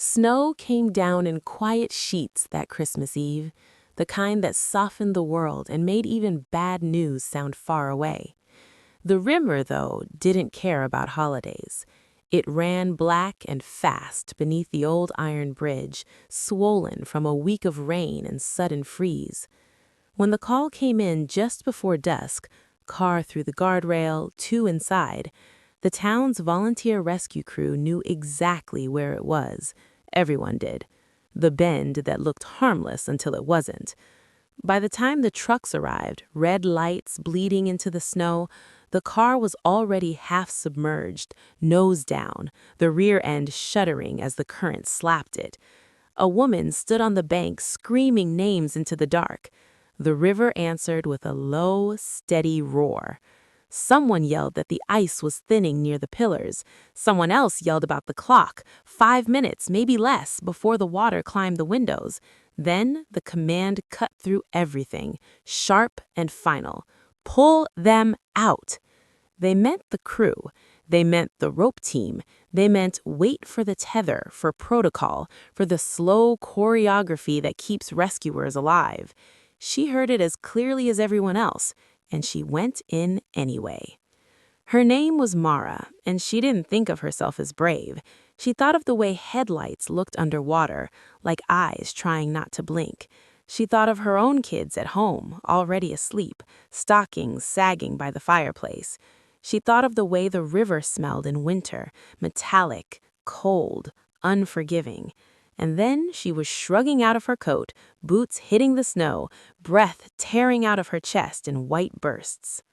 Snow came down in quiet sheets that Christmas Eve, the kind that softened the world and made even bad news sound far away. The river, though, didn't care about holidays. It ran black and fast beneath the old iron bridge, swollen from a week of rain and sudden freeze. When the call came in just before dusk, car through the guardrail, two inside, the town's volunteer rescue crew knew exactly where it was. Everyone did. The bend that looked harmless until it wasn't. By the time the trucks arrived, red lights bleeding into the snow, the car was already half submerged, nose down, the rear end shuddering as the current slapped it. A woman stood on the bank screaming names into the dark. The river answered with a low, steady roar. Someone yelled that the ice was thinning near the pillars. Someone else yelled about the clock, 5 minutes, maybe less, before the water climbed the windows. Then the command cut through everything, sharp and final. Pull them out. They meant the crew. They meant the rope team. They meant wait for the tether, for protocol, for the slow choreography that keeps rescuers alive. She heard it as clearly as everyone else, and she went in anyway. Her name was Mara, and she didn't think of herself as brave. She thought of the way headlights looked underwater, like eyes trying not to blink. She thought of her own kids at home, already asleep, stockings sagging by the fireplace. She thought of the way the river smelled in winter, metallic, cold, unforgiving. And then she was shrugging out of her coat, boots hitting the snow, breath tearing out of her chest in white bursts.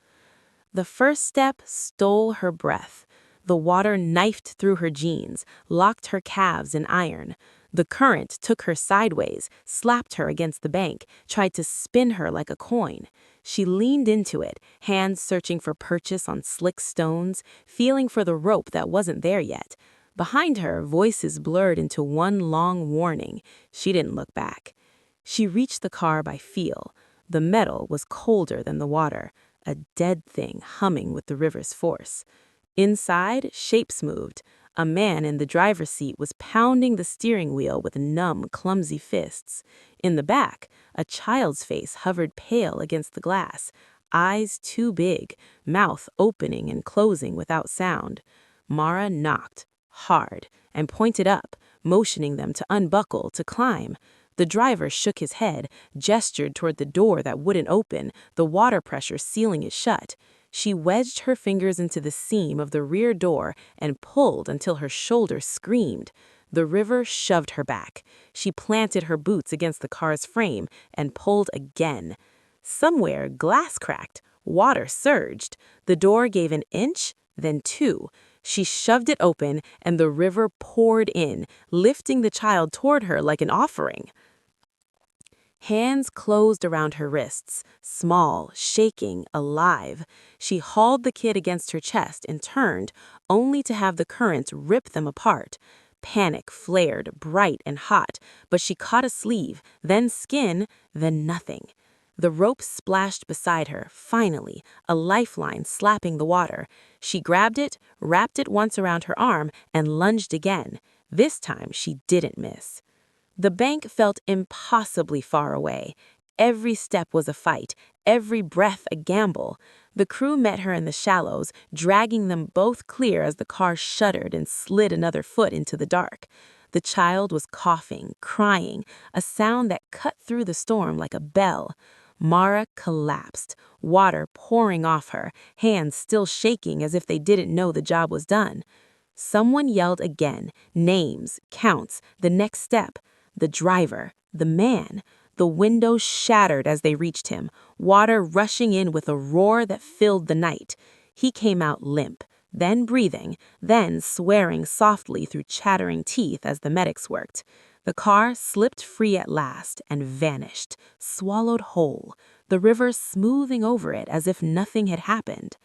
The first step stole her breath. The water knifed through her jeans, locked her calves in iron. The current took her sideways, slapped her against the bank, tried to spin her like a coin. She leaned into it, hands searching for purchase on slick stones, feeling for the rope that wasn't there yet. Behind her, voices blurred into one long warning. She didn't look back. She reached the car by feel. The metal was colder than the water, a dead thing humming with the river's force. Inside, shapes moved. A man in the driver's seat was pounding the steering wheel with numb, clumsy fists. In the back, a child's face hovered pale against the glass, eyes too big, mouth opening and closing without sound. Mara knocked, hard, and pointed up, motioning them to unbuckle, to climb. The driver shook his head, gestured toward the door that wouldn't open, the water pressure sealing it shut. She wedged her fingers into the seam of the rear door and pulled until her shoulders screamed. The river shoved her back. She planted her boots against the car's frame and pulled again. Somewhere, glass cracked. Water surged. The door gave an inch, then two. She shoved it open, and the river poured in, lifting the child toward her like an offering. Hands closed around her wrists, small, shaking, alive. She hauled the kid against her chest and turned, only to have the current rip them apart. Panic flared, bright and hot, but she caught a sleeve, then skin, then nothing. The rope splashed beside her, finally, a lifeline slapping the water. She grabbed it, wrapped it once around her arm, and lunged again. This time she didn't miss. The bank felt impossibly far away. Every step was a fight, every breath a gamble. The crew met her in the shallows, dragging them both clear as the car shuddered and slid another foot into the dark. The child was coughing, crying, a sound that cut through the storm like a bell. Mara collapsed, water pouring off her, hands still shaking as if they didn't know the job was done. Someone yelled again, names, counts, the next step. The driver, the man. The windows shattered as they reached him, water rushing in with a roar that filled the night. He came out limp, then breathing, then swearing softly through chattering teeth as the medics worked. The car slipped free at last and vanished, swallowed whole, the river smoothing over it as if nothing had happened.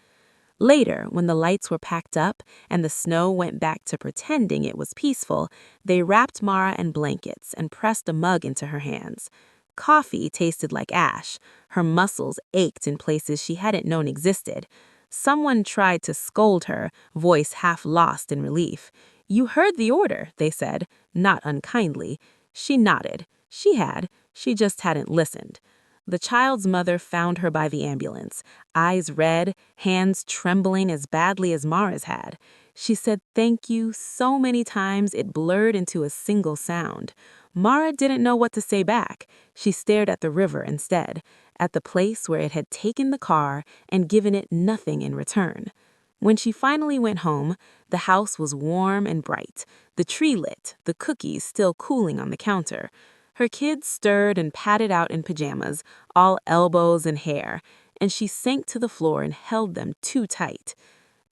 Later, when the lights were packed up and the snow went back to pretending it was peaceful, they wrapped Mara in blankets and pressed a mug into her hands. Coffee tasted like ash. Her muscles ached in places she hadn't known existed. Someone tried to scold her, voice half lost in relief. "You heard the order," they said, not unkindly. She nodded. She had. She just hadn't listened. The child's mother found her by the ambulance, eyes red, hands trembling as badly as Mara's had. She said thank you so many times it blurred into a single sound. Mara didn't know what to say back. She stared at the river instead, at the place where it had taken the car and given it nothing in return. When she finally went home, the house was warm and bright, the tree lit, the cookies still cooling on the counter. Her kids stirred and patted out in pajamas, all elbows and hair, and she sank to the floor and held them too tight.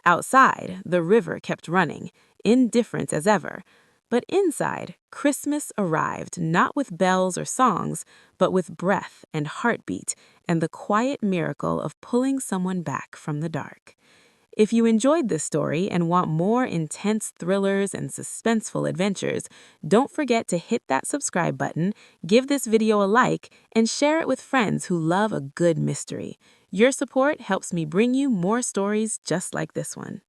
Outside, the river kept running, indifferent as ever. But inside, Christmas arrived not with bells or songs, but with breath and heartbeat and the quiet miracle of pulling someone back from the dark. If you enjoyed this story and want more intense thrillers and suspenseful adventures, don't forget to hit that subscribe button, give this video a like, and share it with friends who love a good mystery. Your support helps me bring you more stories just like this one.